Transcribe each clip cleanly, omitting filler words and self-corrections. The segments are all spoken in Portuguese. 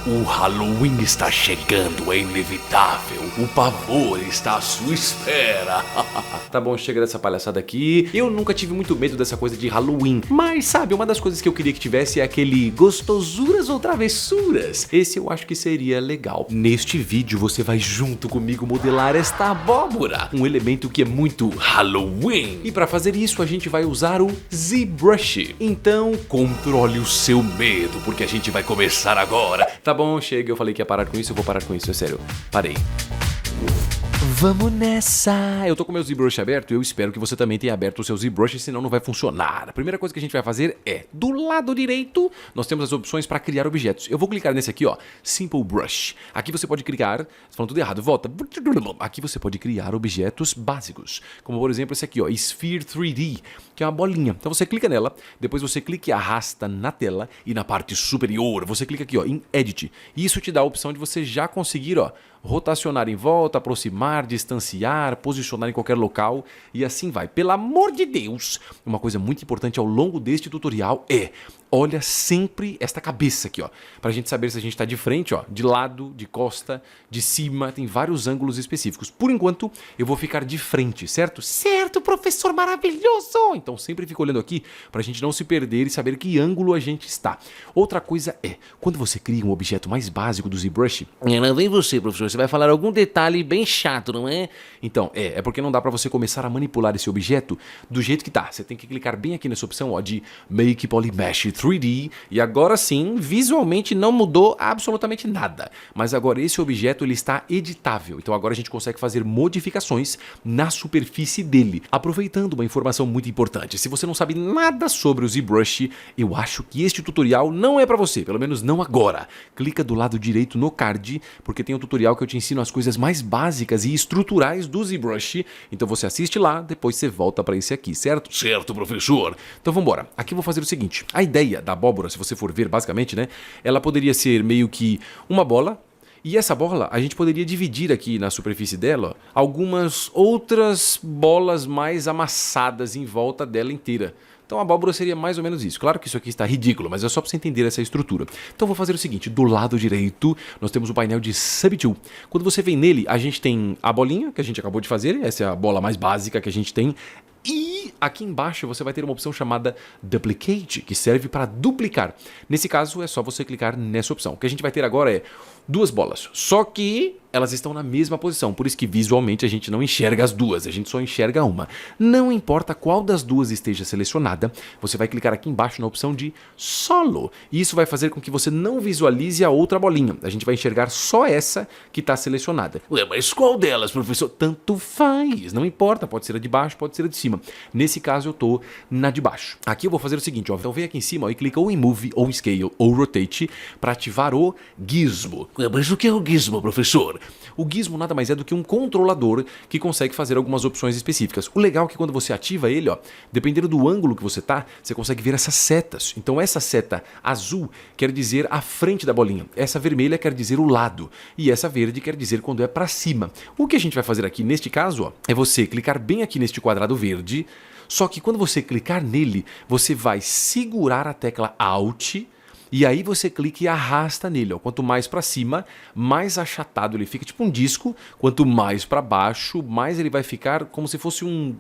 O Halloween está chegando, é inevitável. O pavor está à sua espera. Tá bom, chega dessa palhaçada aqui. Eu nunca tive muito medo dessa coisa de Halloween. Mas sabe, uma das coisas que eu queria que tivesse é aquele gostosuras ou travessuras. Esse eu acho que seria legal. Neste vídeo você vai junto comigo modelar esta abóbora. Um elemento que é muito Halloween. E para fazer isso a gente vai usar o ZBrush. Então controle o seu medo, porque a gente vai começar agora. Tá bom, chega, eu falei que ia parar com isso, eu vou parar com isso, é sério. Parei. Vamos nessa! Eu tô com meu ZBrush aberto e eu espero que você também tenha aberto o seu ZBrush, senão não vai funcionar. A primeira coisa que a gente vai fazer é, do lado direito, nós temos as opções para criar objetos. Eu vou clicar nesse aqui, ó, Simple Brush. Aqui você pode clicar, tô falando tudo errado, volta. Aqui você pode criar objetos básicos, como por exemplo esse aqui, ó, Sphere 3D, que é uma bolinha. Então você clica nela, depois você clica e arrasta na tela e na parte superior você clica aqui, ó, em Edit. E isso te dá a opção de você já conseguir, ó, rotacionar em volta, aproximar, distanciar, posicionar em qualquer local e assim vai. Pelo amor de Deus, uma coisa muito importante ao longo deste tutorial é: olha sempre esta cabeça aqui, ó, pra gente saber se a gente tá de frente, ó, de lado, de costa, de cima, tem vários ângulos específicos. Por enquanto, eu vou ficar de frente, certo? Certo, professor maravilhoso! Então sempre fica olhando aqui pra gente não se perder e saber que ângulo a gente está. Outra coisa é, quando você cria um objeto mais básico do ZBrush, Lá vem você, professor, você vai falar algum detalhe bem chato, não é? então, é porque não dá pra você começar a manipular esse objeto do jeito que tá. Você tem que clicar bem aqui nessa opção, ó, de Make Polymesh 3D, e agora sim, visualmente não mudou absolutamente nada. Mas agora esse objeto ele está editável, então agora a gente consegue fazer modificações na superfície dele. Aproveitando uma informação muito importante, se você não sabe nada sobre o ZBrush, eu acho que este tutorial não é pra você, pelo menos não agora. Clica do lado direito no card, porque tem um tutorial que eu te ensino as coisas mais básicas e estruturais do ZBrush, então você assiste lá, depois você volta pra esse aqui, certo? Certo, professor. Então vambora, aqui eu vou fazer o seguinte, a ideia da abóbora, se você for ver basicamente, né, ela poderia ser meio que uma bola, e essa bola a gente poderia dividir aqui na superfície dela, ó, algumas outras bolas mais amassadas em volta dela inteira. Então a abóbora seria mais ou menos isso. Claro que isso aqui está ridículo, mas é só para você entender essa estrutura. Então eu vou fazer o seguinte, do lado direito nós temos o painel de Subtool. Quando você vem nele, a gente tem a bolinha que a gente acabou de fazer, essa é a bola mais básica que a gente tem. E aqui embaixo você vai ter uma opção chamada Duplicate, que serve para duplicar. Nesse caso é só você clicar nessa opção. O que a gente vai ter agora é duas bolas, só que elas estão na mesma posição, por isso que visualmente a gente não enxerga as duas, a gente só enxerga uma. Não importa qual das duas esteja selecionada, você vai clicar aqui embaixo na opção de Solo. E isso vai fazer com que você não visualize a outra bolinha. A gente vai enxergar só essa que está selecionada. Ué, mas qual delas, professor? Tanto faz, não importa, pode ser a de baixo, pode ser a de cima. Nesse caso eu tô na de baixo. Aqui eu vou fazer o seguinte, ó, então vem aqui em cima ó, e clica ou em Move, ou Scale, ou Rotate para ativar o Gizmo. Ué, mas o que é o gizmo, professor? O Gizmo nada mais é do que um controlador que consegue fazer algumas opções específicas. O legal é que quando você ativa ele, ó, dependendo do ângulo que você tá, você consegue ver essas setas. Então essa seta azul quer dizer a frente da bolinha, essa vermelha quer dizer o lado e essa verde quer dizer quando é para cima. O que a gente vai fazer aqui neste caso, ó, é você clicar bem aqui neste quadrado verde, só que quando você clicar nele, você vai segurar a tecla Alt. E aí você clica e arrasta nele, ó. Quanto mais para cima, mais achatado ele fica, tipo um disco. Quanto mais para baixo, mais ele vai ficar como se fosse um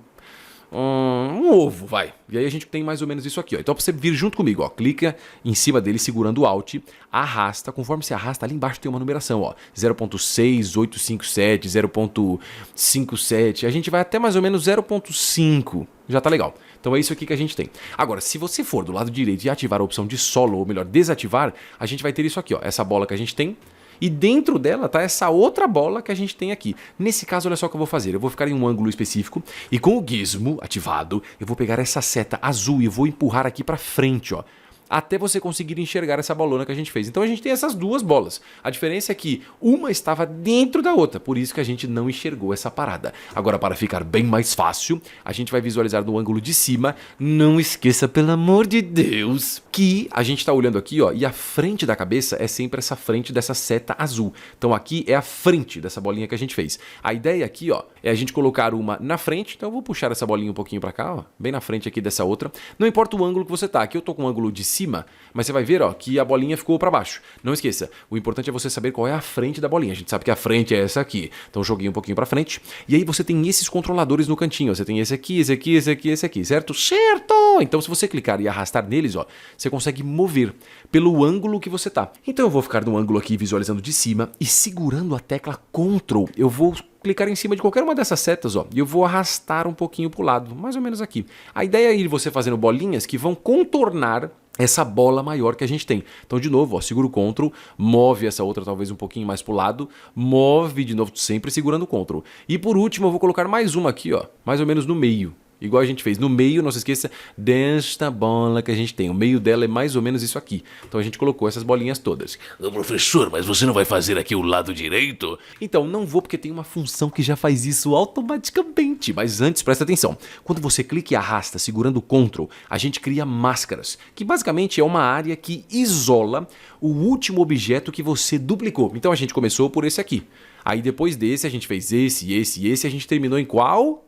ovo, vai. E aí a gente tem mais ou menos isso aqui, ó. Então pra você vir junto comigo, ó, clica em cima dele segurando o Alt, arrasta, conforme você arrasta, ali embaixo tem uma numeração, ó, 0.6857, 0.57, a gente vai até mais ou menos 0.5, já tá legal. Então é isso aqui que a gente tem. Agora, se você for do lado direito e ativar a opção de Solo, ou melhor, desativar, a gente vai ter isso aqui, ó, essa bola que a gente tem, e dentro dela tá essa outra bola que a gente tem aqui. Nesse caso, olha só o que eu vou fazer. Eu vou ficar em um ângulo específico e com o Gizmo ativado, eu vou pegar essa seta azul e vou empurrar aqui pra frente, ó, até você conseguir enxergar essa bolona que a gente fez. Então a gente tem essas duas bolas. A diferença é que uma estava dentro da outra, por isso que a gente não enxergou essa parada. Agora, para ficar bem mais fácil, a gente vai visualizar no ângulo de cima. Não esqueça, pelo amor de Deus, que a gente tá olhando aqui, ó, e a frente da cabeça é sempre essa frente dessa seta azul. Então aqui é a frente dessa bolinha que a gente fez. A ideia aqui, ó, é a gente colocar uma na frente. Então eu vou puxar essa bolinha um pouquinho pra cá, ó, bem na frente aqui dessa outra. Não importa o ângulo que você tá. Aqui eu tô com o ângulo de cima, mas você vai ver, ó, que a bolinha ficou pra baixo. Não esqueça, o importante é você saber qual é a frente da bolinha. A gente sabe que a frente é essa aqui. Então eu joguei um pouquinho pra frente. E aí você tem esses controladores no cantinho. Ó. Você tem esse aqui, esse aqui, esse aqui, esse aqui, certo? Certo! Então se você clicar e arrastar neles, ó, você consegue mover pelo ângulo que você tá. Então eu vou ficar no ângulo aqui visualizando de cima e segurando a tecla Ctrl, eu vou clicar em cima de qualquer uma dessas setas, ó, e eu vou arrastar um pouquinho pro lado, mais ou menos aqui. A ideia é ir você fazendo bolinhas que vão contornar essa bola maior que a gente tem. Então, de novo, ó, segura o Ctrl, move essa outra talvez um pouquinho mais pro lado, move de novo, sempre segurando o Ctrl. E por último, eu vou colocar mais uma aqui, ó, mais ou menos no meio. Igual a gente fez. No meio, não se esqueça desta bola que a gente tem. O meio dela é mais ou menos isso aqui. Então a gente colocou essas bolinhas todas. Ô, professor, mas você não vai fazer aqui o lado direito? Então, não vou porque tem uma função que já faz isso automaticamente. Mas antes, presta atenção. Quando você clica e arrasta segurando o Ctrl, a gente cria máscaras, que basicamente é uma área que isola o último objeto que você duplicou. Então a gente começou por esse aqui. Aí depois desse a gente fez esse, esse e esse. A gente terminou em qual?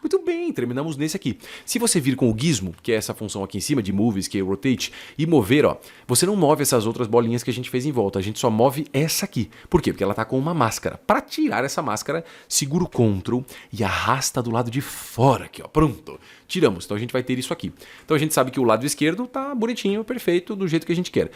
Muito bem, terminamos nesse aqui. Se você vir com o gizmo, que é essa função aqui em cima de Move, Scale, Rotate, e mover, ó, você não move essas outras bolinhas que a gente fez em volta, a gente só move essa aqui. Por quê? Porque ela tá com uma máscara. Para tirar essa máscara, segura o Ctrl e arrasta do lado de fora aqui, ó. Pronto. Tiramos. Então a gente vai ter isso aqui. Então a gente sabe que o lado esquerdo tá bonitinho, perfeito, do jeito que a gente quer.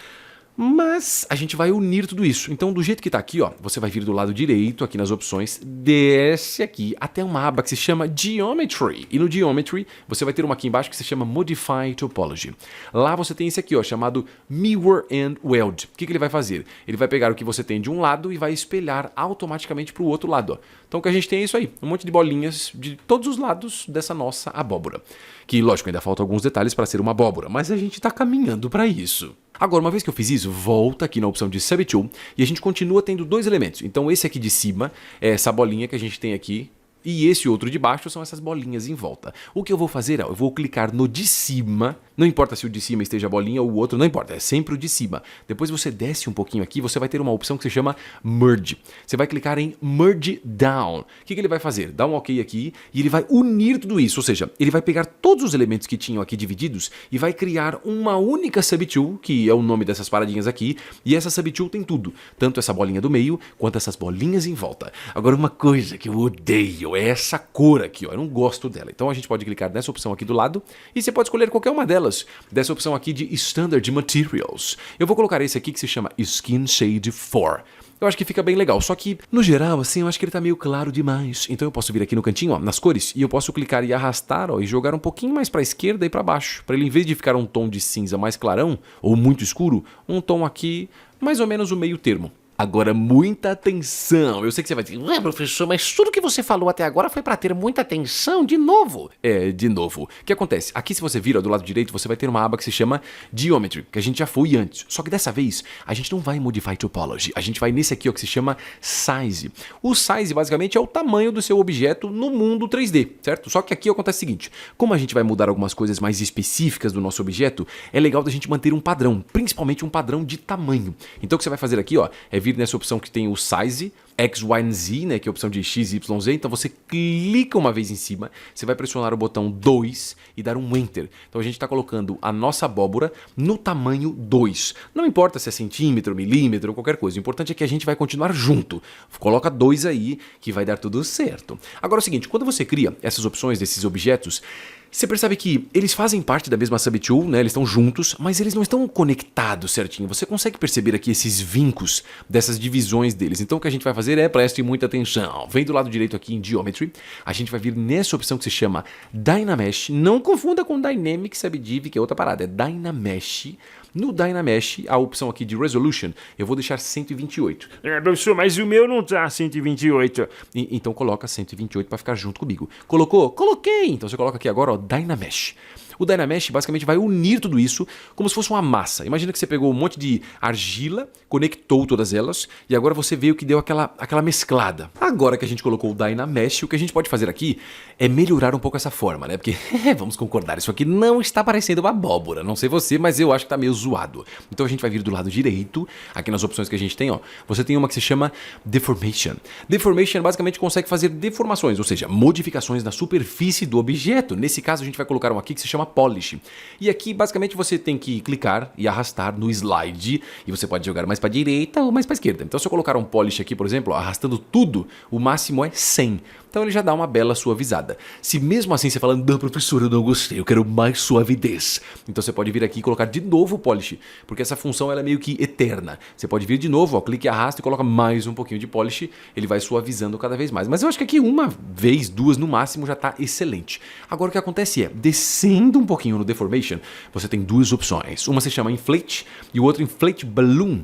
Mas a gente vai unir tudo isso. Então, do jeito que tá aqui, ó, você vai vir do lado direito, aqui nas opções, desce aqui até uma aba que se chama Geometry. E no Geometry, você vai ter uma aqui embaixo que se chama Modify Topology. Lá você tem esse aqui, ó, chamado Mirror and Weld. O que ele vai fazer? Ele vai pegar o que você tem de um lado e vai espelhar automaticamente para o outro lado, ó. Então, o que a gente tem é isso aí. Um monte de bolinhas de todos os lados dessa nossa abóbora. Que, lógico, ainda faltam alguns detalhes para ser uma abóbora, mas a gente tá caminhando para isso. Agora, uma vez que eu fiz isso, volta aqui na opção de Subtool e a gente continua tendo dois elementos. Então esse aqui de cima é essa bolinha que a gente tem aqui e esse outro de baixo são essas bolinhas em volta. O que eu vou fazer é, eu vou clicar no de cima, não importa se o de cima esteja a bolinha ou o outro, não importa, é sempre o de cima. Depois você desce um pouquinho aqui, você vai ter uma opção que se chama Merge. Você vai clicar em Merge Down. O que ele vai fazer? Dá um OK aqui e ele vai unir tudo isso, ou seja, ele vai pegar todos os elementos que tinham aqui divididos e vai criar uma única Subtool, que é o nome dessas paradinhas aqui, e essa Subtool tem tudo, tanto essa bolinha do meio quanto essas bolinhas em volta. Agora uma coisa que eu odeio é essa cor aqui, ó, eu não gosto dela. Então a gente pode clicar nessa opção aqui do lado e você pode escolher qualquer uma delas, dessa opção aqui de Standard Materials. Eu vou colocar esse aqui que se chama Skin Shade 4. Eu acho que fica bem legal, só que, no geral, assim, eu acho que ele tá meio claro demais. Então eu posso vir aqui no cantinho, ó, nas cores, e eu posso clicar e arrastar, ó, e jogar um pouquinho mais pra esquerda e pra baixo. Pra ele, em vez de ficar um tom de cinza mais clarão, ou muito escuro, um tom aqui, mais ou menos o meio termo. Agora, muita atenção. Eu sei que você vai dizer, Ué, professor, mas tudo que você falou até agora foi pra ter muita atenção de novo. de novo. O que acontece? Aqui, se você vira do lado direito, você vai ter uma aba que se chama Geometry, que a gente já foi antes. Só que dessa vez, a gente não vai Modify Topology. A gente vai nesse aqui, ó, que se chama Size. O Size, basicamente, é o tamanho do seu objeto no mundo 3D, certo? Só que aqui acontece o seguinte, como a gente vai mudar algumas coisas mais específicas do nosso objeto, é legal da gente manter um padrão, principalmente um padrão de tamanho. Então, o que você vai fazer aqui, ó, é vir nessa opção que tem o Size, X, Y e Z, né, que é a opção de X, Y, Z. Então você clica uma vez em cima, você vai pressionar o botão 2 e dar um Enter. Então a gente está colocando a nossa abóbora no tamanho 2. Não importa se é centímetro, milímetro ou qualquer coisa, o importante é que a gente vai continuar junto. Coloca 2 aí que vai dar tudo certo. Agora é o seguinte, quando você cria essas opções desses objetos, você percebe que eles fazem parte da mesma Subtool, né? Eles estão juntos, mas eles não estão conectados certinho. Você consegue perceber aqui esses vincos dessas divisões deles. Então o que a gente vai fazer é, preste muita atenção. Vem do lado direito aqui em Geometry, a gente vai vir nessa opção que se chama Dynamesh. Não confunda com Dynamic Subdiv, que é outra parada, é Dynamesh. No Dynamesh, a opção aqui de Resolution, eu vou deixar 128. Professor, mas o meu não tá 128. Então coloca 128 para ficar junto comigo. Colocou? Coloquei! Então você coloca aqui agora, ó, Dynamesh. O Dynamesh basicamente vai unir tudo isso como se fosse uma massa. Imagina que você pegou um monte de argila, conectou todas elas e agora você veio que deu aquela mesclada. Agora que a gente colocou o Dynamesh, o que a gente pode fazer aqui é melhorar um pouco essa forma, né? Porque, vamos concordar, isso aqui não está parecendo uma abóbora. Não sei você, mas eu acho que tá meio zoado. Então a gente vai vir do lado direito, aqui nas opções que a gente tem, ó. Você tem uma que se chama Deformation. Deformation basicamente consegue fazer deformações, ou seja, modificações na superfície do objeto. Nesse caso a gente vai colocar um aqui que se chama Polish. E aqui basicamente você tem que clicar e arrastar no slide, e você pode jogar mais para direita ou mais para esquerda. Então se eu colocar um Polish aqui, por exemplo, ó, arrastando tudo, o máximo é 100. Então ele já dá uma bela suavizada. Se mesmo assim você falando, não, professor, eu não gostei, eu quero mais suavidez. Então você pode vir aqui e colocar de novo o Polish, porque essa função ela é meio que eterna. Você pode vir de novo, ó, clique e arrasta e coloca mais um pouquinho de Polish, ele vai suavizando cada vez mais. Mas eu acho que aqui uma vez, duas no máximo já está excelente. Agora o que acontece é, descendo um pouquinho no Deformation, você tem duas opções. Uma se chama Inflate e o outro Inflate Balloon.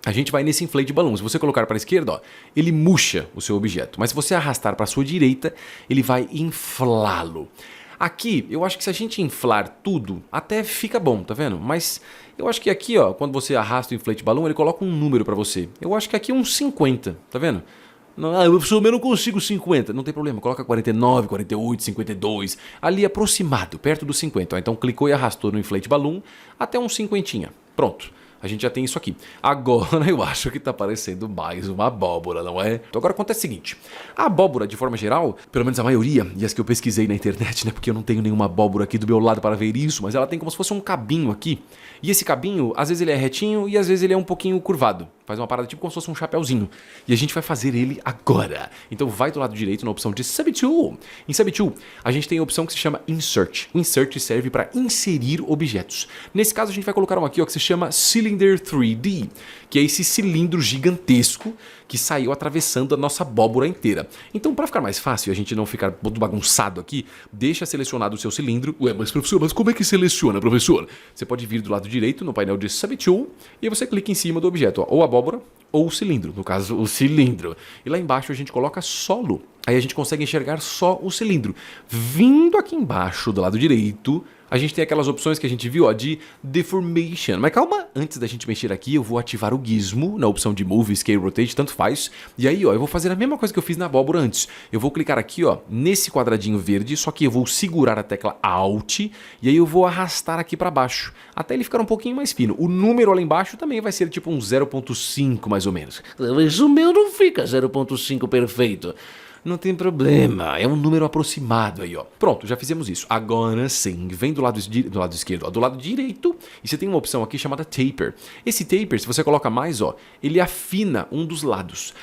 A gente vai nesse Inflate Balloon. Se você colocar para a esquerda, ó, ele murcha o seu objeto. Mas se você arrastar para a sua direita, ele vai inflá-lo. Aqui, eu acho que se a gente inflar tudo, até fica bom, tá vendo? Mas eu acho que aqui, ó, quando você arrasta o Inflate Balloon, ele coloca um número para você. Eu acho que aqui é uns 50, tá vendo? Eu não consigo 50. Não tem problema, coloca 49, 48, 52. Ali aproximado, perto dos 50. Ó, então clicou e arrastou no Inflate Balloon até uns 50. Pronto. A gente já tem isso aqui. Agora eu acho que tá parecendo mais uma abóbora, não é? Então agora acontece o seguinte. A abóbora, de forma geral, pelo menos a maioria, e as que eu pesquisei na internet, né? Porque eu não tenho nenhuma abóbora aqui do meu lado para ver isso, mas ela tem como se fosse um cabinho aqui. E esse cabinho, às vezes ele é retinho e às vezes ele é um pouquinho curvado. Faz uma parada tipo como se fosse um chapéuzinho. E a gente vai fazer ele agora. Então vai do lado direito na opção de Subtool. Em Subtool, a gente tem a opção que se chama Insert. O Insert serve para inserir objetos. Nesse caso, a gente vai colocar um aqui ó, que se chama Cylinder 3D, que é esse cilindro gigantesco que saiu atravessando a nossa abóbora inteira. Então, para ficar mais fácil e a gente não ficar todo bagunçado aqui, deixa selecionado o seu cilindro. Ué, mas professor, mas como é que seleciona, professor? Você pode vir do lado direito no painel de Subtool e você clica em cima do objeto, ó, ou abóbora ou o cilindro, no caso o cilindro. E lá embaixo a gente coloca solo. Aí a gente consegue enxergar só o cilindro. Vindo aqui embaixo do lado direito, a gente tem aquelas opções que a gente viu ó, de Deformation. Mas calma, antes da gente mexer aqui, eu vou ativar o gizmo na opção de Move, Scale, Rotate, tanto faz. E aí ó, eu vou fazer a mesma coisa que eu fiz na abóbora antes. Eu vou clicar aqui ó, nesse quadradinho verde, só que eu vou segurar a tecla Alt e aí eu vou arrastar aqui para baixo, até ele ficar um pouquinho mais fino. O número lá embaixo também vai ser tipo um 0.5 mais ou menos. Mas o meu não fica 0.5 perfeito. Não tem problema, é um número aproximado aí, ó. Pronto, já fizemos isso. Agora sim, vem do lado esquerdo, ó, do lado direito, e você tem uma opção aqui chamada Taper. Esse Taper, se você coloca mais, ó, ele afina um dos lados.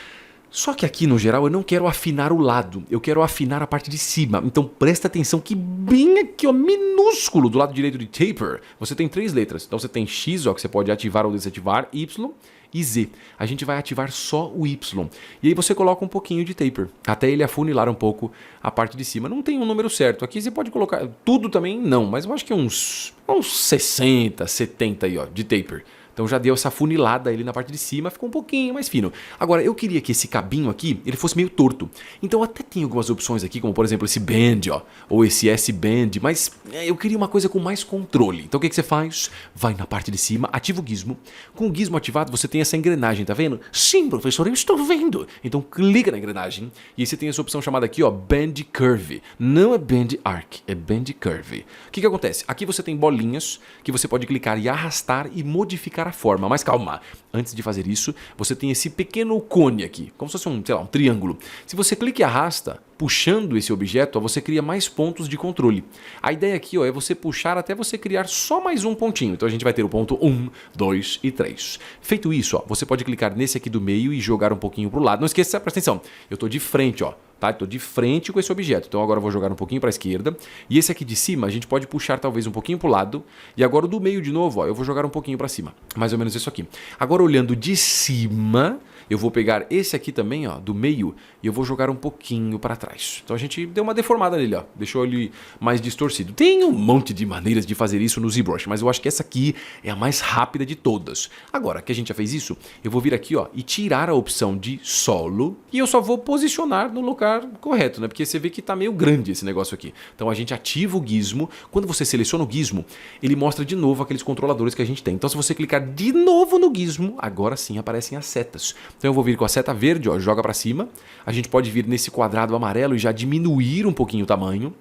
Só que aqui, no geral, eu não quero afinar o lado, eu quero afinar a parte de cima. Então presta atenção que bem aqui, ó, minúsculo, do lado direito de Taper, você tem 3 letras. Então você tem X, ó, que você pode ativar ou desativar, Y e Z. A gente vai ativar só o Y. E aí você coloca um pouquinho de Taper, até ele afunilar um pouco a parte de cima. Não tem um número certo. Aqui você pode colocar tudo também, não, mas eu acho que uns 60, 70 aí, ó, de Taper. Então já deu essa funilada ali na parte de cima, ficou um pouquinho mais fino. Agora, eu queria que esse cabinho aqui, ele fosse meio torto. Então até tem algumas opções aqui, como por exemplo esse Bend, ó, ou esse S-Bend, mas eu queria uma coisa com mais controle. Então o que você faz? Vai na parte de cima, ativa o gizmo. Com o gizmo ativado, você tem essa engrenagem, tá vendo? Sim, professor, eu estou vendo. Então clica na engrenagem e aí você tem essa opção chamada aqui, ó, Bend Curve. Não é Bend Arc, é Bend Curve. O que acontece? Aqui você tem bolinhas que você pode clicar e arrastar e modificar a forma, mas calma, antes de fazer isso, você tem esse pequeno cone aqui, como se fosse um, sei lá, um triângulo. Se você clica e arrasta, puxando esse objeto, ó, você cria mais pontos de controle. A ideia aqui ó, é você puxar até você criar só mais um pontinho. Então a gente vai ter o ponto 1, 2 e 3. Feito isso, ó, você pode clicar nesse aqui do meio e jogar um pouquinho pro lado. Não esqueça, presta atenção, eu estou de frente, ó. Tá? Estou de frente com esse objeto, então agora eu vou jogar um pouquinho para a esquerda. E esse aqui de cima a gente pode puxar talvez um pouquinho para o lado. E agora o do meio de novo, ó, eu vou jogar um pouquinho para cima. Mais ou menos isso aqui. Agora olhando de cima, eu vou pegar esse aqui também, ó, do meio, e eu vou jogar um pouquinho para trás. trás. Então a gente deu uma deformada nele, ó. Deixou ele mais distorcido. Tem um monte de maneiras de fazer isso no ZBrush, mas eu acho que essa aqui é a mais rápida de todas. Agora que a gente já fez isso, eu vou vir aqui, ó, e tirar a opção de solo e eu só vou posicionar no lugar correto, né? Porque você vê que tá meio grande esse negócio aqui. Então a gente ativa o gizmo. Quando você seleciona o gizmo, ele mostra de novo aqueles controladores que a gente tem. Então se você clicar de novo no gizmo, agora sim aparecem as setas. Então eu vou vir com a seta verde, ó, joga pra cima. A gente pode vir nesse quadrado amarelo e já diminuir um pouquinho o tamanho.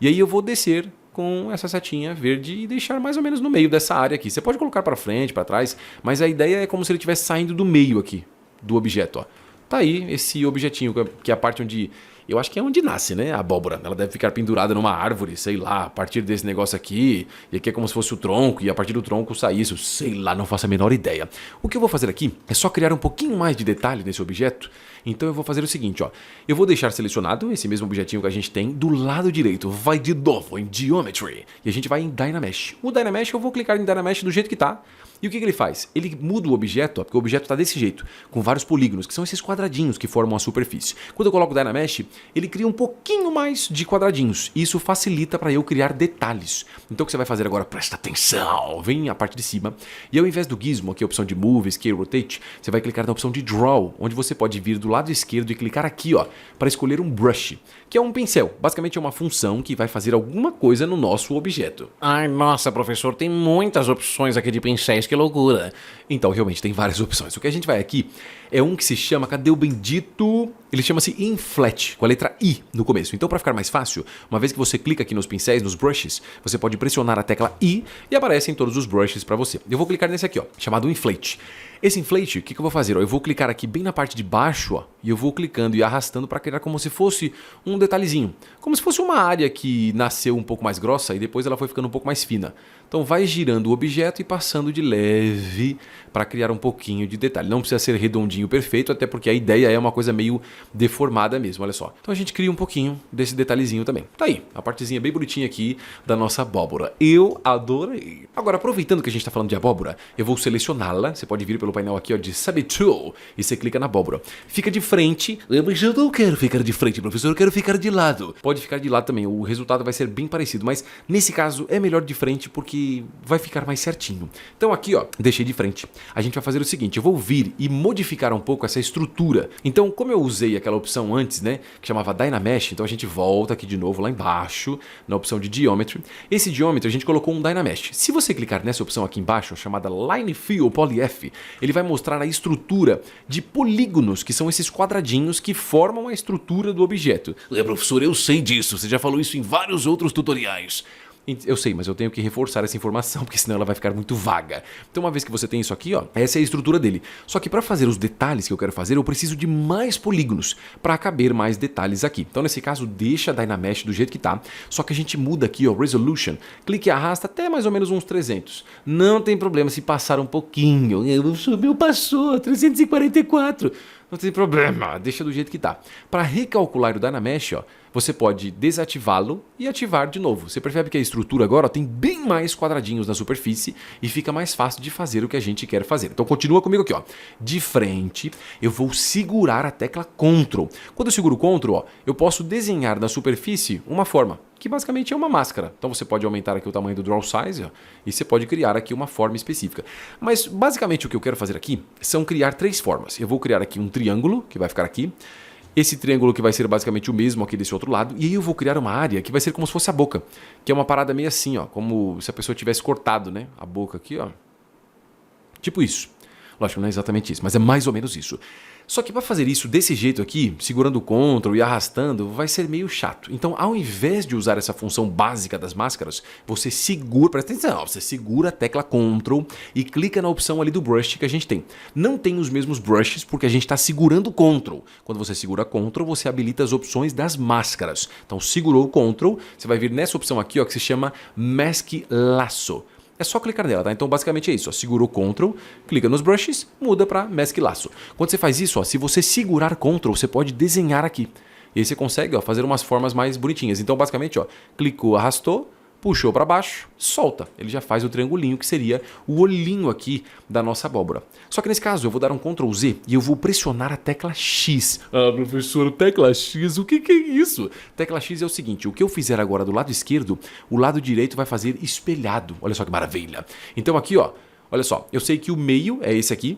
E aí eu vou descer com essa setinha verde e deixar mais ou menos no meio dessa área aqui. Você pode colocar para frente, para trás, mas a ideia é como se ele estivesse saindo do meio aqui do objeto, ó. Tá aí esse objetinho, que é a parte onde... Eu acho que é onde nasce, né? A abóbora. Ela deve ficar pendurada numa árvore, sei lá, a partir desse negócio aqui. E aqui é como se fosse o tronco, e a partir do tronco sai isso. Sei lá, não faço a menor ideia. O que eu vou fazer aqui é só criar um pouquinho mais de detalhe nesse objeto. Então eu vou fazer o seguinte, ó. Eu vou deixar selecionado esse mesmo objetinho que a gente tem do lado direito. Vai de novo em Geometry. E a gente vai em Dynamesh. O Dynamesh eu vou clicar em Dynamesh do jeito que tá. E o que ele faz? Ele muda o objeto, ó, porque o objeto está desse jeito, com vários polígonos, que são esses quadradinhos que formam a superfície. Quando eu coloco o Dynamesh, ele cria um pouquinho mais de quadradinhos. E isso facilita para eu criar detalhes. Então o que você vai fazer agora? Presta atenção! Vem a parte de cima. E ao invés do gizmo, aqui a opção de Move, Scale, Rotate, você vai clicar na opção de Draw, onde você pode vir do lado esquerdo e clicar aqui, ó, para escolher um Brush, que é um pincel. Basicamente é uma função que vai fazer alguma coisa no nosso objeto. Ai, nossa, professor, tem muitas opções aqui de pincéis, que loucura. Então, realmente, tem várias opções. O que a gente vai aqui é um que se chama, cadê o bendito? Ele chama-se Inflat, com a letra I no começo. Então, para ficar mais fácil, uma vez que você clica aqui nos pincéis, nos brushes, você pode pressionar a tecla I e aparecem todos os brushes para você. Eu vou clicar nesse aqui, ó, chamado Inflate. Esse inflate, o que eu vou fazer? Ó, eu vou clicar aqui bem na parte de baixo, ó, e eu vou clicando e arrastando para criar como se fosse um detalhezinho. Como se fosse uma área que nasceu um pouco mais grossa e depois ela foi ficando um pouco mais fina. Então vai girando o objeto e passando de leve para criar um pouquinho de detalhe. Não precisa ser redondinho perfeito, até porque a ideia é uma coisa meio deformada mesmo, olha só. Então a gente cria um pouquinho desse detalhezinho também. Tá aí, a partezinha bem bonitinha aqui da nossa abóbora. Eu adorei. Agora, aproveitando que a gente está falando de abóbora, eu vou selecioná-la. Você pode vir pelo painel aqui, ó, de Subtool e você clica na abóbora. Fica de frente. Mas eu não quero ficar de frente, professor, eu quero ficar de lado. Pode ficar de lado também, o resultado vai ser bem parecido, mas nesse caso é melhor de frente porque vai ficar mais certinho. Então aqui, ó, deixei de frente. A gente vai fazer o seguinte, eu vou vir e modificar um pouco essa estrutura. Então, como eu usei aquela opção antes, né, que chamava Dynamesh, então a gente volta aqui de novo lá embaixo, na opção de Geometry. Esse Geometry a gente colocou um Dynamesh. Se você clicar nessa opção aqui embaixo, chamada Line Fill Polyf, ele vai mostrar a estrutura de polígonos, que são esses quadradinhos que formam a estrutura do objeto. Professor, eu sei disso, você já falou isso em vários outros tutoriais. Eu sei, mas eu tenho que reforçar essa informação, porque senão ela vai ficar muito vaga. Então, uma vez que você tem isso aqui, ó, essa é a estrutura dele. Só que para fazer os detalhes que eu quero fazer, eu preciso de mais polígonos para caber mais detalhes aqui. Então, nesse caso, deixa a Dynamesh do jeito que tá. Só que a gente muda aqui, ó, Resolution. Clique e arrasta até mais ou menos uns 300. Não tem problema se passar um pouquinho. O meu passou, 344. Não tem problema, deixa do jeito que tá. Para recalcular o Dynamesh, ó, você pode desativá-lo e ativar de novo. Você percebe que a estrutura agora, ó, tem bem mais quadradinhos na superfície e fica mais fácil de fazer o que a gente quer fazer. Então continua comigo aqui, ó. De frente, eu vou segurar a tecla Ctrl. Quando eu seguro Ctrl, ó, eu posso desenhar na superfície uma forma, que basicamente é uma máscara. Então você pode aumentar aqui o tamanho do Draw Size, ó, e você pode criar aqui uma forma específica. Mas basicamente o que eu quero fazer aqui são criar 3 formas. Eu vou criar aqui um triângulo, que vai ficar aqui. Esse triângulo que vai ser basicamente o mesmo aqui desse outro lado. E aí eu vou criar uma área que vai ser como se fosse a boca. Que é uma parada meio assim, ó, como se a pessoa tivesse cortado, né, a boca aqui, ó. Tipo isso. Lógico, não é exatamente isso, mas é mais ou menos isso. Só que para fazer isso desse jeito aqui, segurando o Ctrl e arrastando, vai ser meio chato. Então, ao invés de usar essa função básica das máscaras, você segura, presta atenção, você segura a tecla Ctrl e clica na opção ali do brush que a gente tem. Não tem os mesmos brushes porque a gente está segurando o Ctrl. Quando você segura Ctrl, você habilita as opções das máscaras. Então, segurou o Ctrl, você vai vir nessa opção aqui, ó, que se chama Mask Lasso. É só clicar nela, tá? Então basicamente é isso, ó. Segura o Ctrl, clica nos brushes, muda para Mask Lasso. Quando você faz isso, ó, se você segurar Ctrl, você pode desenhar aqui. E aí você consegue, ó, fazer umas formas mais bonitinhas. Então basicamente, ó, clicou, arrastou, puxou para baixo, solta. Ele já faz o triangulinho que seria o olhinho aqui da nossa abóbora. Só que nesse caso eu vou dar um Ctrl Z e eu vou pressionar a tecla X. Ah, professor, tecla X, o que é isso? Tecla X é o seguinte, o que eu fizer agora do lado esquerdo, o lado direito vai fazer espelhado. Olha só que maravilha. Então aqui, ó, olha só, eu sei que o meio é esse aqui.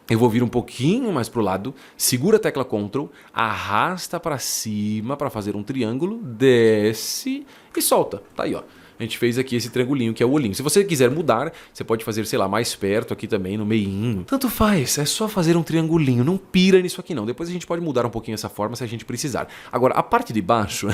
Eu vou vir um pouquinho mais pro lado, segura a tecla Ctrl, arrasta para cima para fazer um triângulo, desce e solta. Tá aí, ó. A gente fez aqui esse triangulinho que é o olhinho. Se você quiser mudar, você pode fazer, sei lá, mais perto aqui também, no meinho. Tanto faz, é só fazer um triangulinho, não pira nisso aqui não. Depois a gente pode mudar um pouquinho essa forma se a gente precisar. Agora, a parte de baixo,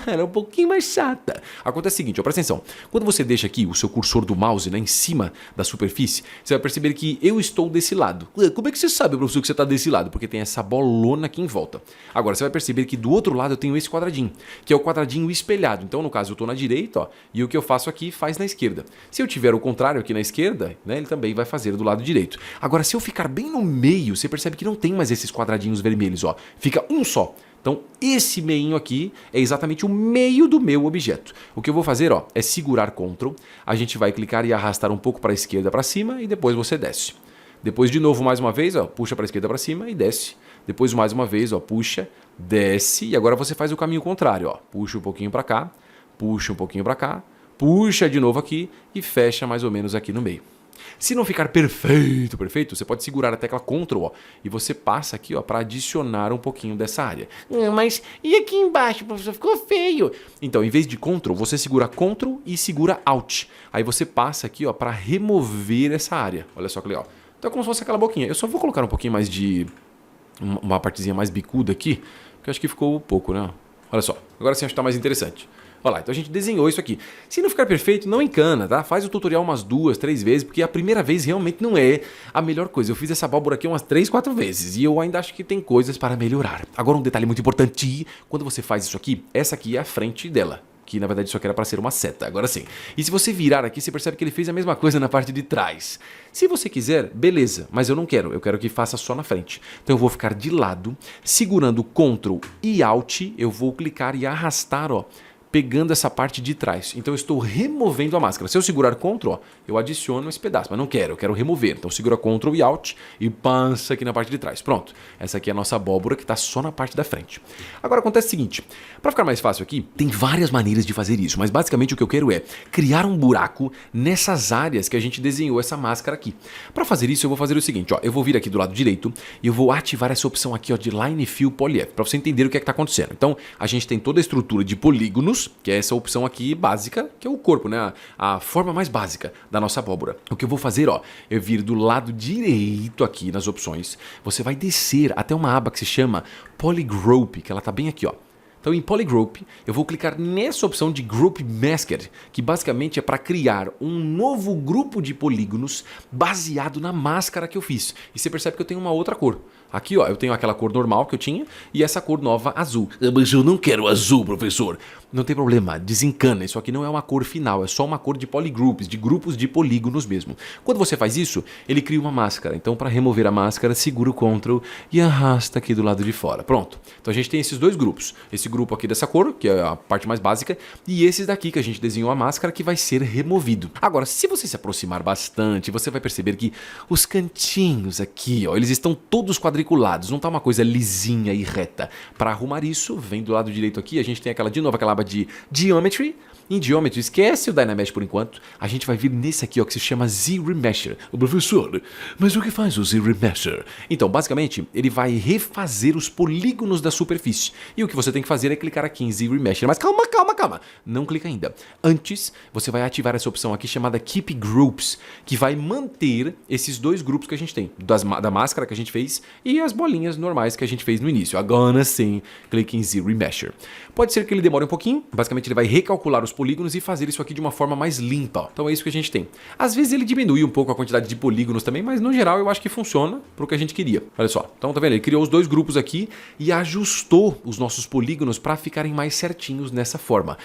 ela é um pouquinho mais chata. Acontece o seguinte, ó, presta atenção. Quando você deixa aqui o seu cursor do mouse, né, em cima da superfície, você vai perceber que eu estou desse lado. Como é que você sabe, professor, que você está desse lado? Porque tem essa bolona aqui em volta. Agora, você vai perceber que do outro lado eu tenho esse quadradinho, que é o quadradinho espelhado. Então, no caso, eu estou na direita, ó, e o que eu faço aqui faz na esquerda. Se eu tiver o contrário aqui na esquerda, né, ele também vai fazer do lado direito. Agora, se eu ficar bem no meio, você percebe que não tem mais esses quadradinhos vermelhos, ó. Fica um só. Então, esse meinho aqui é exatamente o meio do meu objeto. O que eu vou fazer, ó, é segurar Ctrl, a gente vai clicar e arrastar um pouco para a esquerda para cima e depois você desce. Depois de novo mais uma vez, ó, puxa para a esquerda para cima e desce. Depois mais uma vez, ó, puxa, desce e agora você faz o caminho contrário, ó. Puxa um pouquinho para cá, puxa um pouquinho para cá, puxa de novo aqui e fecha mais ou menos aqui no meio. Se não ficar perfeito, você pode segurar a tecla Ctrl, ó, e você passa aqui, ó, para adicionar um pouquinho dessa área. Mas e aqui embaixo, professor? Ficou feio. Então, em vez de Ctrl, você segura Ctrl e segura Alt. Aí você passa aqui, ó, para remover essa área. Olha só que legal. Então é como se fosse aquela boquinha. Eu só vou colocar um pouquinho mais de... uma partezinha mais bicuda aqui, porque eu acho que ficou pouco, né? Olha só. Agora sim acho que tá mais interessante. Olha lá, então a gente desenhou isso aqui. Se não ficar perfeito, não encana, tá? Faz o tutorial umas 2, 3 vezes, porque a primeira vez realmente não é a melhor coisa. Eu fiz essa abóbora aqui umas 3, 4 vezes e eu ainda acho que tem coisas para melhorar. Agora um detalhe muito importante, quando você faz isso aqui, essa aqui é a frente dela. Que na verdade isso aqui era para ser uma seta, agora sim. E se você virar aqui, você percebe que ele fez a mesma coisa na parte de trás. Se você quiser, beleza, mas eu não quero, eu quero que faça só na frente. Então eu vou ficar de lado, segurando Ctrl e Alt, eu vou clicar e arrastar, ó, pegando essa parte de trás. Então eu estou removendo a máscara. Se eu segurar Ctrl, ó, eu adiciono esse pedaço, mas não quero, eu quero remover. Então segura Ctrl e Alt e passa aqui na parte de trás. Pronto, essa aqui é a nossa abóbora que está só na parte da frente. Agora acontece o seguinte, para ficar mais fácil aqui, tem várias maneiras de fazer isso, mas basicamente o que eu quero é criar um buraco nessas áreas que a gente desenhou essa máscara aqui. Para fazer isso eu vou fazer o seguinte, ó, eu vou vir aqui do lado direito e eu vou ativar essa opção aqui, ó, de Line Fill Polyf, para você entender o que é que está acontecendo. Então a gente tem toda a estrutura de polígonos, que é essa opção aqui básica, que é o corpo, né? A forma mais básica da nossa abóbora. O que eu vou fazer, ó, é vir do lado direito aqui nas opções, você vai descer até uma aba que se chama Polygroup, que ela tá bem aqui, ó. Então em Polygroup, eu vou clicar nessa opção de Group Masked, que basicamente é para criar um novo grupo de polígonos baseado na máscara que eu fiz. E você percebe que eu tenho uma outra cor. Aqui, ó, eu tenho aquela cor normal que eu tinha e essa cor nova azul. Mas eu não quero azul, professor. Não tem problema, desencana. Isso aqui não é uma cor final, é só uma cor de polygroups, de grupos de polígonos mesmo. Quando você faz isso, ele cria uma máscara. Então, para remover a máscara, segura o Ctrl e arrasta aqui do lado de fora. Pronto. Então, a gente tem esses dois grupos. Esse grupo aqui dessa cor, que é a parte mais básica, e esses daqui que a gente desenhou a máscara, que vai ser removido. Agora, se você se aproximar bastante, você vai perceber que os cantinhos aqui, ó, eles estão todos quadriculados, não tá uma coisa lisinha e reta. Para arrumar isso, vem do lado direito aqui, a gente tem aquela, de novo, aquela aba de Geometry. Em Geometry, esquece o Dynamesh por enquanto, a gente vai vir nesse aqui, ó, que se chama Z-Remesher. O professor, mas o que faz o Z-Remesher? Então, basicamente, ele vai refazer os polígonos da superfície. E o que você tem que fazer é clicar aqui em Z-Remesher. Mas calma, calma, calma. Não clica ainda. Antes, você vai ativar essa opção aqui chamada Keep Groups, que vai manter esses dois grupos que a gente tem, da máscara que a gente fez e as bolinhas normais que a gente fez no início. Agora sim, clique em Z-Remesher. Pode ser que ele demore um pouquinho, basicamente ele vai recalcular os polígonos e fazer isso aqui de uma forma mais limpa. Então é isso que a gente tem. Às vezes ele diminui um pouco a quantidade de polígonos também, mas no geral eu acho que funciona para o que a gente queria. Olha só, então tá vendo? Ele criou os dois grupos aqui e ajustou os nossos polígonos para ficarem mais certinhos nessa forma.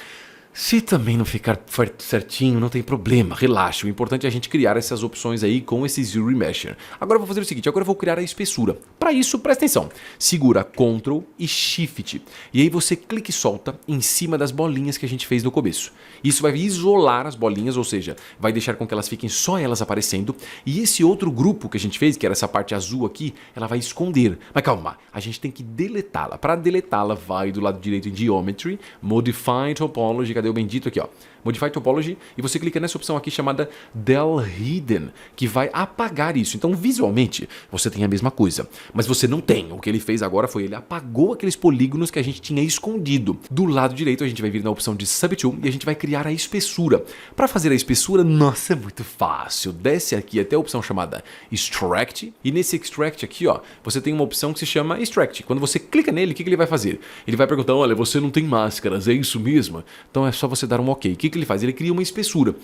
Se também não ficar certinho, não tem problema, relaxa. O importante é a gente criar essas opções aí com esse Zero Remesher. Agora eu vou fazer o seguinte, agora eu vou criar a espessura. Para isso, presta atenção, segura Ctrl e Shift. E aí você clica e solta em cima das bolinhas que a gente fez no começo. Isso vai isolar as bolinhas, ou seja, vai deixar com que elas fiquem só elas aparecendo. E esse outro grupo que a gente fez, que era essa parte azul aqui, ela vai esconder. Mas calma, a gente tem que deletá-la. Para deletá-la, vai do lado direito em Geometry, Modify Topology, cadê o bendito aqui, ó? Modify Topology, e você clica nessa opção aqui chamada Del Hidden, que vai apagar isso. Então, visualmente, você tem a mesma coisa, mas você não tem. O que ele fez agora foi, ele apagou aqueles polígonos que a gente tinha escondido. Do lado direito, a gente vai vir na opção de Subtool e a gente vai criar a espessura. Para fazer a espessura, nossa, é muito fácil. Desce aqui até a opção chamada Extract, e nesse Extract aqui, ó, você tem uma opção que se chama Extract. Quando você clica nele, o que ele vai fazer? Ele vai perguntar, olha, você não tem máscaras, é isso mesmo? Então é só você dar um OK. O que ele faz? Ele cria uma espessura.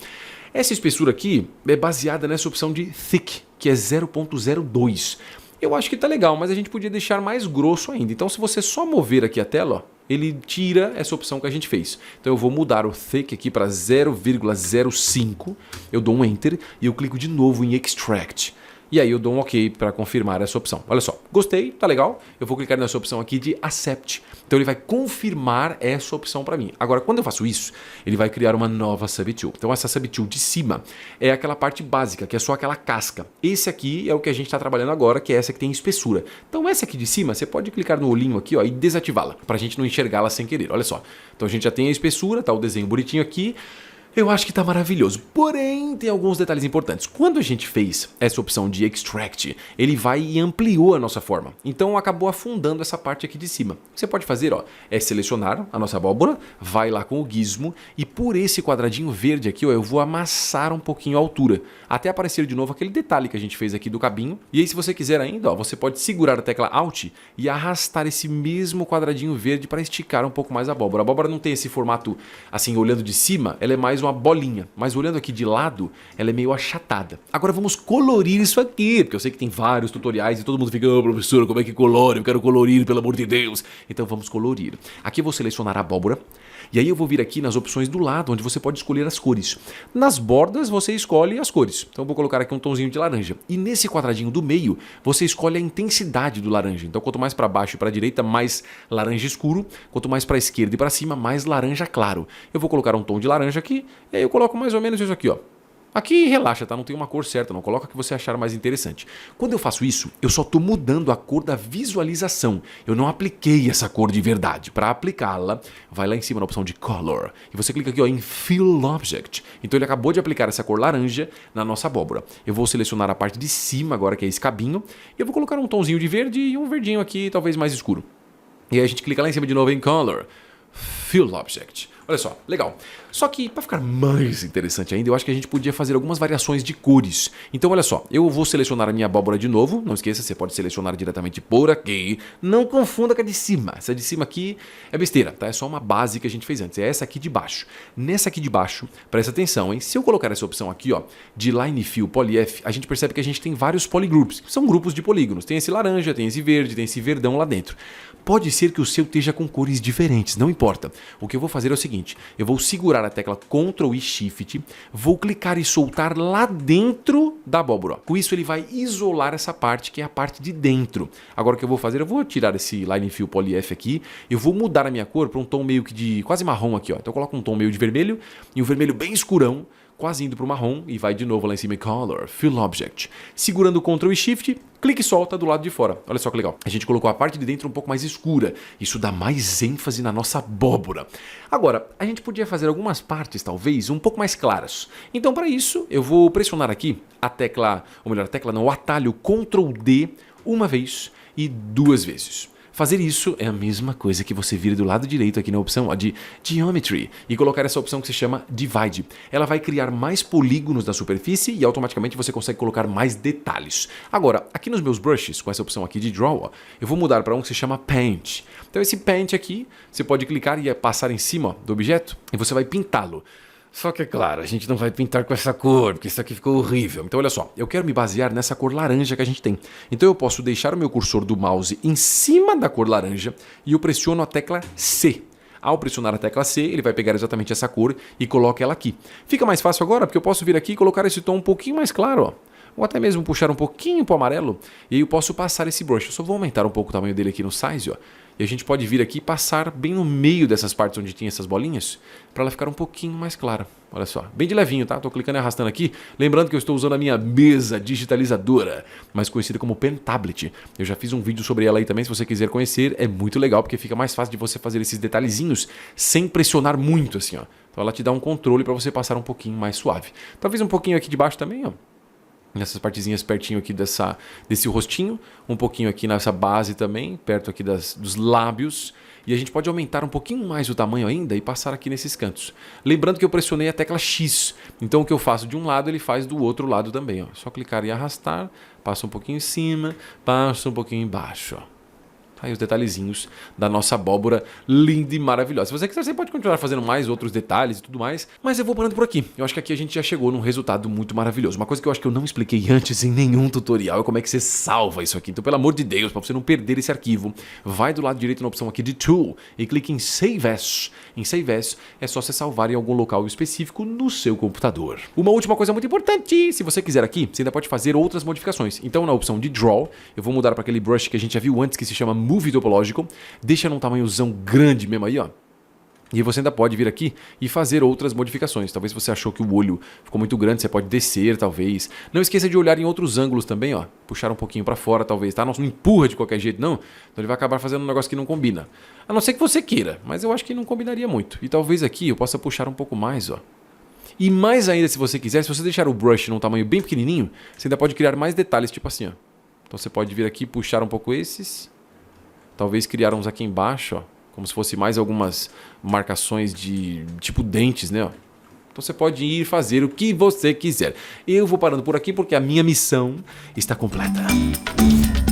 Essa espessura aqui é baseada nessa opção de Thick, que é 0.02. Eu acho que tá legal, mas a gente podia deixar mais grosso ainda. Então se você só mover aqui a tela, ó, ele tira essa opção que a gente fez. Então eu vou mudar o Thick aqui para 0,05, eu dou um Enter e eu clico de novo em Extract. E aí eu dou um OK para confirmar essa opção. Olha só, gostei, tá legal? Eu vou clicar nessa opção aqui de Accept. Então ele vai confirmar essa opção para mim. Agora, quando eu faço isso, ele vai criar uma nova Subtool. Então essa Subtool de cima é aquela parte básica, que é só aquela casca. Esse aqui é o que a gente está trabalhando agora, que é essa que tem espessura. Então essa aqui de cima, você pode clicar no olhinho aqui, ó, e desativá-la, para a gente não enxergá-la sem querer. Olha só. Então a gente já tem a espessura, tá o desenho bonitinho aqui. Eu acho que tá maravilhoso, porém tem alguns detalhes importantes. Quando a gente fez essa opção de Extract, ele vai e ampliou a nossa forma. Então acabou afundando essa parte aqui de cima. O que você pode fazer, ó, é selecionar a nossa abóbora, vai lá com o gizmo e por esse quadradinho verde aqui, ó, eu vou amassar um pouquinho a altura, até aparecer de novo aquele detalhe que a gente fez aqui do cabinho. E aí se você quiser ainda, ó, você pode segurar a tecla Alt e arrastar esse mesmo quadradinho verde para esticar um pouco mais a abóbora. A abóbora não tem esse formato assim, olhando de cima, ela é mais uma bolinha, mas olhando aqui de lado, ela é meio achatada. Agora vamos colorir isso aqui, porque eu sei que tem vários tutoriais e todo mundo fica, professor, como é que colore? Eu quero colorir, pelo amor de Deus. Então vamos colorir. Aqui eu vou selecionar a abóbora, e aí eu vou vir aqui nas opções do lado, onde você pode escolher as cores. Nas bordas, você escolhe as cores. Então eu vou colocar aqui um tomzinho de laranja. E nesse quadradinho do meio, você escolhe a intensidade do laranja. Então quanto mais para baixo e para a direita, mais laranja escuro. Quanto mais para a esquerda e para cima, mais laranja claro. Eu vou colocar um tom de laranja aqui, e aí eu coloco mais ou menos isso aqui, ó. Aqui relaxa, tá? Não tem uma cor certa, não coloca o que você achar mais interessante. Quando eu faço isso, eu só estou mudando a cor da visualização. Eu não apliquei essa cor de verdade. Para aplicá-la, vai lá em cima na opção de Color. E você clica aqui, ó, em Fill Object. Então ele acabou de aplicar essa cor laranja na nossa abóbora. Eu vou selecionar a parte de cima agora, que é esse cabinho. E eu vou colocar um tomzinho de verde e um verdinho aqui, talvez mais escuro. E aí a gente clica lá em cima de novo em Color. Fill Object. Olha só, legal. Só que para ficar mais interessante ainda, eu acho que a gente podia fazer algumas variações de cores. Então olha só, eu vou selecionar a minha abóbora de novo. Não esqueça, você pode selecionar diretamente por aqui. Não confunda com a de cima. Essa de cima aqui é besteira, tá? É só uma base que a gente fez antes. É essa aqui de baixo. Nessa aqui de baixo, presta atenção, hein? Se eu colocar essa opção aqui, ó, de Line Fill Polyf, a gente percebe que a gente tem vários polygroups, que são grupos de polígonos. Tem esse laranja, tem esse verde, tem esse verdão lá dentro. Pode ser que o seu esteja com cores diferentes, não importa. O que eu vou fazer é o seguinte, eu vou segurar a tecla Ctrl e Shift, vou clicar e soltar lá dentro da abóbora. Com isso ele vai isolar essa parte, que é a parte de dentro. Agora o que eu vou fazer, eu vou tirar esse Line Fill Polyf aqui, eu vou mudar a minha cor para um tom meio que de quase marrom aqui, ó. Então eu coloco um tom meio de vermelho e um vermelho bem escurão, quase indo para o marrom, e vai de novo lá em cima em Color, Fill Object. Segurando o Ctrl e Shift, clique e solta do lado de fora. Olha só que legal. A gente colocou a parte de dentro um pouco mais escura. Isso dá mais ênfase na nossa abóbora. Agora, a gente podia fazer algumas partes, talvez, um pouco mais claras. Então, para isso, eu vou pressionar aqui a tecla, ou melhor, a tecla não, o atalho Ctrl D uma vez e duas vezes. Fazer isso é a mesma coisa que você vir do lado direito aqui na opção ó, de Geometry e colocar essa opção que se chama Divide. Ela vai criar mais polígonos na superfície e automaticamente você consegue colocar mais detalhes. Agora, aqui nos meus brushes, com essa opção aqui de Draw, ó, eu vou mudar para um que se chama Paint. Então esse Paint aqui, você pode clicar e passar em cima ó, do objeto e você vai pintá-lo. Só que, é claro, a gente não vai pintar com essa cor, porque isso aqui ficou horrível. Então, olha só, eu quero me basear nessa cor laranja que a gente tem. Então, eu posso deixar o meu cursor do mouse em cima da cor laranja e eu pressiono a tecla C. Ao pressionar a tecla C, ele vai pegar exatamente essa cor e coloca ela aqui. Fica mais fácil agora, porque eu posso vir aqui e colocar esse tom um pouquinho mais claro, ó. Ou até mesmo puxar um pouquinho pro amarelo, e aí eu posso passar esse brush. Eu só vou aumentar um pouco o tamanho dele aqui no size, ó. E a gente pode vir aqui e passar bem no meio dessas partes onde tinha essas bolinhas, para ela ficar um pouquinho mais clara. Olha só, bem de levinho, tá? Tô clicando e arrastando aqui. Lembrando que eu estou usando a minha mesa digitalizadora, mais conhecida como Pen Tablet. Eu já fiz um vídeo sobre ela aí também, se você quiser conhecer. É muito legal, porque fica mais fácil de você fazer esses detalhezinhos sem pressionar muito, assim, ó. Então ela te dá um controle para você passar um pouquinho mais suave. Talvez um pouquinho aqui de baixo também, ó. Nessas partezinhas pertinho aqui desse rostinho, um pouquinho aqui nessa base também, perto aqui dos lábios. E a gente pode aumentar um pouquinho mais o tamanho ainda e passar aqui nesses cantos. Lembrando que eu pressionei a tecla X, então o que eu faço de um lado, ele faz do outro lado também. Ó. Só clicar e arrastar, passa um pouquinho em cima, passa um pouquinho embaixo, ó. Aí os detalhezinhos da nossa abóbora linda e maravilhosa. Se você quiser, você pode continuar fazendo mais outros detalhes e tudo mais, mas eu vou parando por aqui. Eu acho que aqui a gente já chegou num resultado muito maravilhoso. Uma coisa que eu acho que eu não expliquei antes em nenhum tutorial é como é que você salva isso aqui. Então, pelo amor de Deus, para você não perder esse arquivo, vai do lado direito na opção aqui de Tool e clique em Save As. Em Save As é só você salvar em algum local específico no seu computador. Uma última coisa muito importante, se você quiser aqui, você ainda pode fazer outras modificações. Então, na opção de Draw, eu vou mudar para aquele brush que a gente já viu antes, que se chama Movie Topológico, deixa num tamanhozão grande mesmo aí, ó. E você ainda pode vir aqui e fazer outras modificações. Talvez você achou que o olho ficou muito grande, você pode descer, talvez. Não esqueça de olhar em outros ângulos também, ó. Puxar um pouquinho pra fora, talvez, tá? Não empurra de qualquer jeito, não. Então ele vai acabar fazendo um negócio que não combina. A não ser que você queira, mas eu acho que não combinaria muito. E talvez aqui eu possa puxar um pouco mais, ó. E mais ainda, se você quiser, se você deixar o brush num tamanho bem pequenininho, você ainda pode criar mais detalhes, tipo assim, ó. Então você pode vir aqui e puxar um pouco esses. Talvez criar uns aqui embaixo, ó, como se fosse mais algumas marcações de tipo dentes, né? Ó. Então você pode ir fazer o que você quiser. Eu vou parando por aqui porque a minha missão está completa.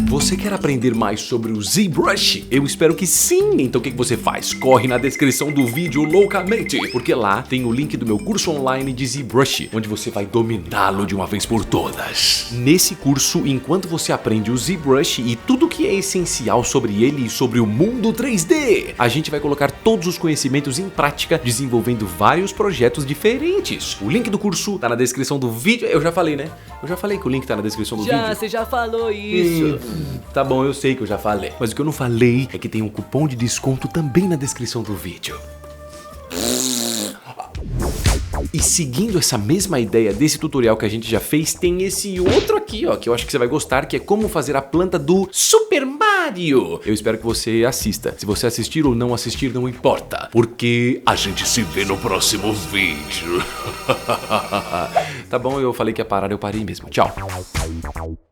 Você quer aprender mais sobre o ZBrush? Eu espero que sim! Então o que você faz? Corre na descrição do vídeo loucamente, porque lá tem o link do meu curso online de ZBrush, onde você vai dominá-lo de uma vez por todas. Nesse curso, enquanto você aprende o ZBrush e tudo que é essencial sobre ele e sobre o mundo 3D, a gente vai colocar todos os conhecimentos em prática, desenvolvendo vários projetos diferentes. O link do curso tá na descrição do vídeo. Eu já falei, né? Eu já falei que o link tá na descrição do vídeo. Você já falou isso. Tá bom, eu sei que eu já falei. Mas o que eu não falei é que tem um cupom de desconto também na descrição do vídeo. E seguindo essa mesma ideia desse tutorial que a gente já fez, tem esse outro aqui, ó, que eu acho que você vai gostar, que é como fazer a planta do Super Mario. Eu espero que você assista. Se você assistir ou não assistir, não importa, porque a gente se vê no próximo vídeo. Tá bom, eu falei que ia parar, eu parei mesmo. Tchau.